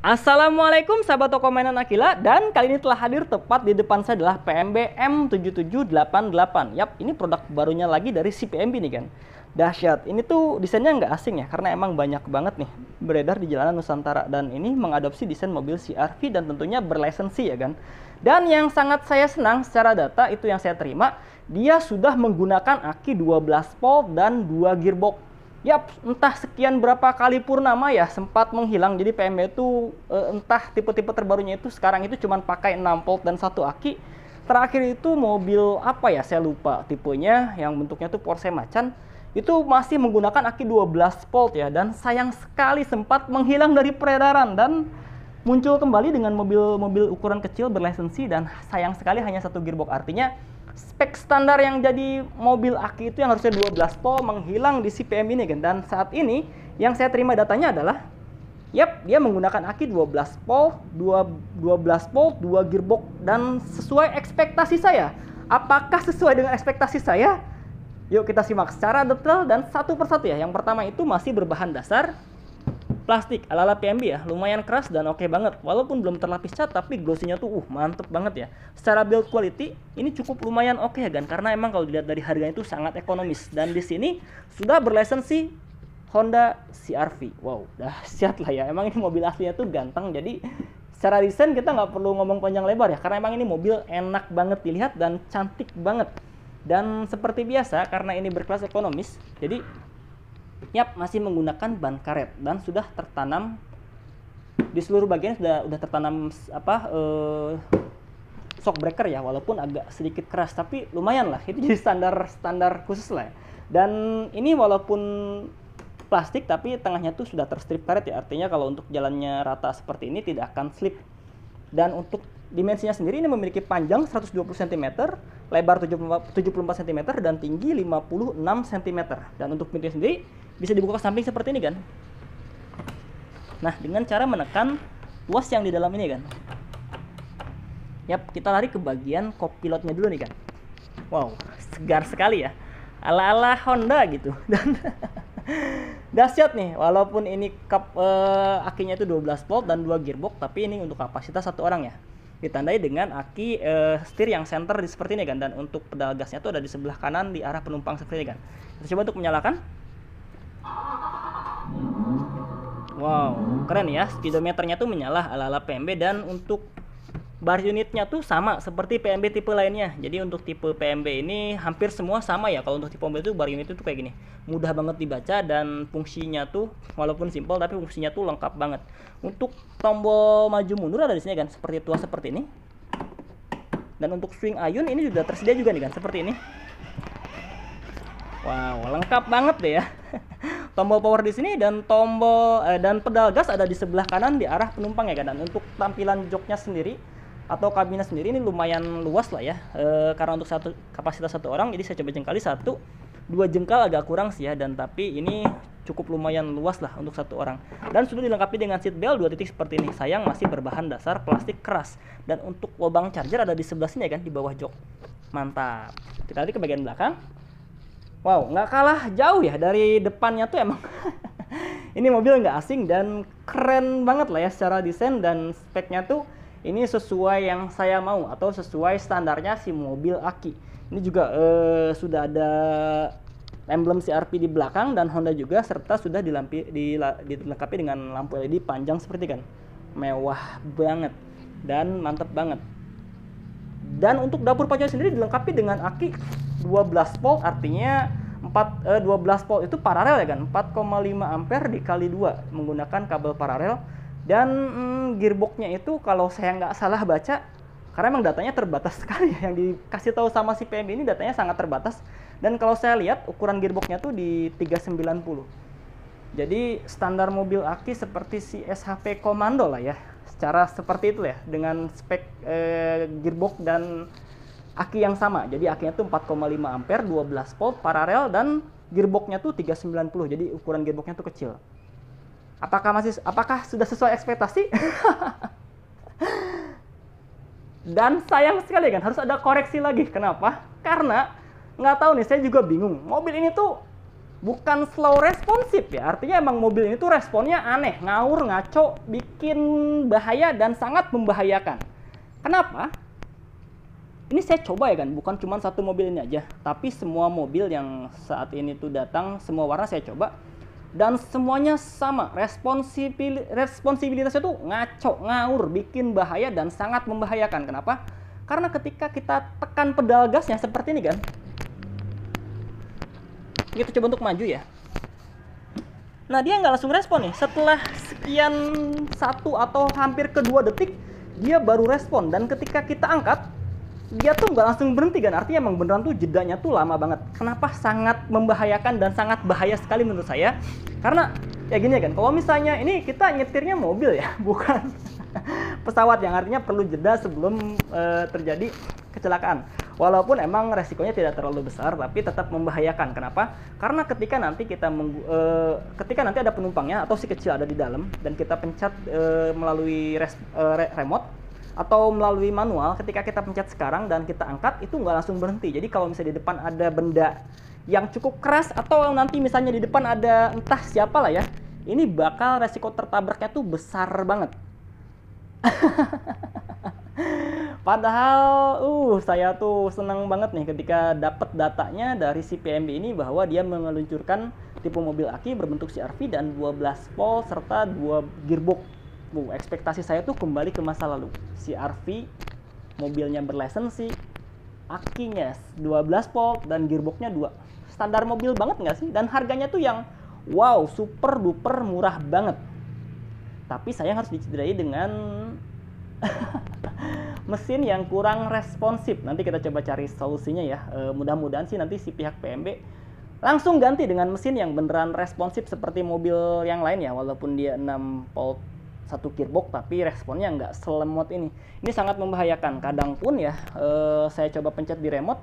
Assalamualaikum sahabat toko mainan Akila, dan kali ini telah hadir tepat di depan saya adalah PMB M7788. Yap, ini produk barunya lagi dari si PMB nih kan. Dahsyat, ini tuh desainnya nggak asing ya, karena emang banyak banget nih beredar di jalanan Nusantara. Dan ini mengadopsi desain mobil CR-V dan tentunya berlisensi ya kan. Dan yang sangat saya senang secara data itu yang saya terima, dia sudah menggunakan aki 12 volt dan 2 gearbox. Yap, entah sekian berapa kali purnama ya sempat menghilang. Jadi PMB itu entah tipe-tipe terbarunya itu sekarang itu cuma pakai 6 volt dan 1 aki. Terakhir itu mobil apa ya, saya lupa tipenya, yang bentuknya tuh Porsche Macan. Itu masih menggunakan aki 12 volt ya, dan sayang sekali sempat menghilang dari peredaran dan muncul kembali dengan mobil-mobil ukuran kecil berlisensi, dan sayang sekali hanya 1 gearbox. Artinya spek standar yang jadi mobil aki itu yang harusnya 12 volt menghilang di si PM ini kan. Dan saat ini yang saya terima datanya adalah yap, dia menggunakan aki 12 volt, 12 volt, 2 gearbox, dan sesuai ekspektasi saya. Apakah sesuai dengan ekspektasi saya? Yuk kita simak secara detail dan satu persatu ya. Yang pertama itu masih berbahan dasar plastik ala-ala PMB ya, lumayan keras dan oke banget. Walaupun belum terlapis cat, tapi glossy-nya tuh mantep banget ya. Secara build quality ini cukup lumayan oke ya kan, karena emang kalau dilihat dari harganya itu sangat ekonomis. Dan di sini sudah berlisensi Honda CR-V. Wow, dahsyat lah ya. Emang ini mobil aslinya tuh ganteng. Jadi secara desain kita nggak perlu ngomong panjang lebar ya, karena emang ini mobil enak banget dilihat dan cantik banget. Dan seperti biasa, karena ini berkelas ekonomis, jadi yap, masih menggunakan ban karet dan sudah tertanam di seluruh bagian, sudah tertanam shock breaker ya, walaupun agak sedikit keras tapi lumayan lah, itu jadi standar khusus lah ya. Dan ini walaupun plastik tapi tengahnya tuh sudah terstrip karet ya, artinya kalau untuk jalannya rata seperti ini tidak akan slip. Dan untuk dimensinya sendiri ini memiliki panjang 120 cm, lebar 74 cm, dan tinggi 56 cm. Dan untuk pintunya sendiri bisa dibuka ke samping seperti ini kan. Nah, dengan cara menekan tuas yang di dalam ini kan. Yap, kita lari ke bagian kopilotnya dulu nih kan. Wow, segar sekali ya. Ala-ala Honda gitu. Dan dahsyat nih, walaupun ini akinya itu 12 volt dan 2 gearbox, tapi ini untuk kapasitas satu orang ya. Ditandai dengan aki setir yang center di seperti ini kan. Dan untuk pedal gasnya tuh ada di sebelah kanan di arah penumpang seperti ini kan. Kita coba untuk menyalakan. Wow, keren ya, speedometernya tuh menyala ala-ala PMB. Dan untuk bar unitnya tuh sama seperti PMB tipe lainnya. Jadi untuk tipe PMB ini hampir semua sama ya. Kalau untuk tipe mobil itu bar unit itu kayak gini, mudah banget dibaca, dan fungsinya tuh walaupun simpel tapi fungsinya tuh lengkap banget. Untuk tombol maju mundur ada di sini kan, seperti tuas seperti ini. Dan untuk swing ayun ini sudah tersedia juga nih kan, seperti ini. Wow, lengkap banget deh ya. Tombol power di sini, dan tombol dan pedal gas ada di sebelah kanan di arah penumpang ya kan. Dan untuk tampilan joknya sendiri atau kabinnya sendiri ini lumayan luas lah ya, karena untuk kapasitas satu orang. Jadi saya coba jengkali 1-2 jengkal agak kurang sih ya, dan tapi ini cukup lumayan luas lah untuk satu orang. Dan sudah dilengkapi dengan seat belt 2 titik seperti ini. Sayang masih berbahan dasar plastik keras. Dan untuk lubang charger ada di sebelah sini ya kan, di bawah jok. Mantap. Kita lihat ke bagian belakang. Wow, nggak kalah jauh ya dari depannya tuh emang. Ini mobil nggak asing dan keren banget lah ya secara desain, dan speknya tuh ini sesuai yang saya mau atau sesuai standarnya si mobil aki. Ini juga sudah ada emblem CR-V di belakang, dan Honda juga, serta sudah dilengkapi dengan lampu LED panjang seperti kan. Mewah banget dan mantep banget. Dan untuk dapur pacunya sendiri dilengkapi dengan aki 12 volt, artinya 12 volt itu paralel ya kan, 4,5 ampere dikali 2 menggunakan kabel paralel. Dan gearboxnya itu kalau saya nggak salah baca, karena emang datanya terbatas sekali ya, yang dikasih tahu sama si PMB ini datanya sangat terbatas. Dan kalau saya lihat ukuran gearboxnya tuh di 390. Jadi standar mobil aki seperti si SHP Komando lah ya, secara seperti itu ya, dengan spek gearbox dan aki yang sama. Jadi akinya tuh 4,5 ampere, 12 volt, paralel, dan gearboxnya tuh 390. Jadi ukuran gearboxnya tuh kecil. Apakah sudah sesuai ekspektasi? Dan sayang sekali kan, harus ada koreksi lagi. Kenapa? Karena nggak tahu nih, saya juga bingung. Mobil ini tuh bukan slow responsif ya, artinya emang mobil ini tuh responnya aneh, ngawur, ngaco, bikin bahaya dan sangat membahayakan. Kenapa? Ini saya coba ya kan, bukan cuma satu mobil ini aja, tapi semua mobil yang saat ini tuh datang, semua warna saya coba, dan semuanya sama, responsibilitasnya tuh ngaco, ngawur, bikin bahaya dan sangat membahayakan. Kenapa? Karena ketika kita tekan pedal gasnya seperti ini kan, kita coba untuk maju ya. Nah dia nggak langsung respon nih, setelah sekian 1 atau hampir ke 2 detik, dia baru respon, dan ketika kita angkat, dia tuh nggak langsung berhenti kan, artinya emang beneran tuh jedanya tuh lama banget. Kenapa? Sangat membahayakan dan sangat bahaya sekali menurut saya. Karena ya gini kan, kalau misalnya ini kita nyetirnya mobil ya, bukan pesawat, yang artinya perlu jeda sebelum terjadi kecelakaan. Walaupun emang resikonya tidak terlalu besar, tapi tetap membahayakan. Kenapa? Karena ketika nanti ketika nanti ada penumpangnya atau si kecil ada di dalam dan kita pencet melalui remote atau melalui manual, ketika kita pencet sekarang dan kita angkat, itu nggak langsung berhenti. Jadi kalau misalnya di depan ada benda yang cukup keras, atau nanti misalnya di depan ada entah siapa lah ya, ini bakal resiko tertabraknya tuh besar banget. Padahal saya tuh senang banget nih ketika dapat datanya dari si PMB ini bahwa dia meluncurkan tipe mobil aki berbentuk CR-V dan 12 volt serta 2 gearbox. Ekspektasi saya tuh kembali ke masa lalu. CR-V, mobilnya berlisensi, akinya 12 volt dan gearboxnya 2. Standar mobil banget nggak sih? Dan harganya tuh yang wow, super duper murah banget. Tapi saya harus dicederai dengan mesin yang kurang responsif. Nanti kita coba cari solusinya ya. Mudah-mudahan sih nanti si pihak PMB langsung ganti dengan mesin yang beneran responsif seperti mobil yang lain ya. Walaupun dia 6 volt 1 gearbox, tapi responnya nggak selemot ini. Ini sangat membahayakan. Kadang pun ya saya coba pencet di remote,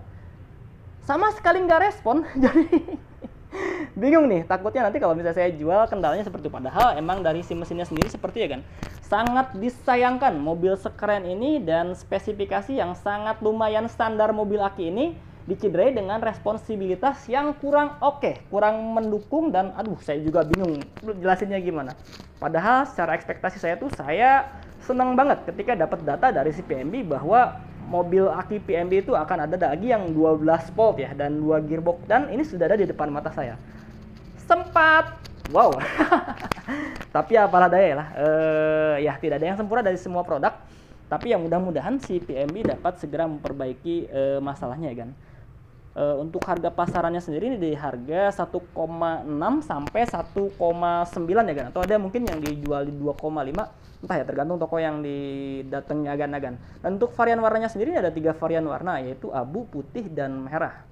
sama sekali nggak respon. Jadi bingung nih, takutnya nanti kalau misalnya saya jual kendalanya seperti itu. Padahal emang dari si mesinnya sendiri seperti ya kan, sangat disayangkan mobil sekeren ini dan spesifikasi yang sangat lumayan standar mobil aki ini dicederai dengan responsibilitas yang kurang kurang mendukung, dan saya juga bingung jelasinnya gimana. Padahal secara ekspektasi saya tuh saya senang banget ketika dapat data dari si PMB bahwa mobil aki PMB itu akan ada lagi yang 12 volt ya dan 2 gearbox, dan ini sudah ada di depan mata saya. Sempat wow. Tapi apalah daya lah. Ya tidak ada yang sempurna dari semua produk. Tapi yang mudah-mudahan si PMB dapat segera memperbaiki masalahnya ya kan. Untuk harga pasarannya sendiri ini di harga 1,6 sampai 1,9 ya kan, atau ada mungkin yang dijual di 2,5, entah ya, tergantung toko yang didatengnya agan-agan. Dan untuk varian warnanya sendiri ada 3 varian warna, yaitu abu, putih, dan merah.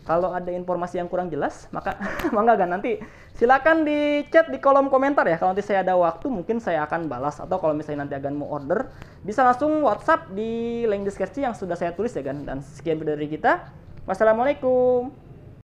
Kalau ada informasi yang kurang jelas, maka mangga kan nanti silakan di chat di kolom komentar ya. Kalau nanti saya ada waktu mungkin saya akan balas, atau kalau misalnya nanti agan mau order bisa langsung WhatsApp di link deskripsi yang sudah saya tulis ya kan. Dan sekian video dari kita. Wassalamualaikum.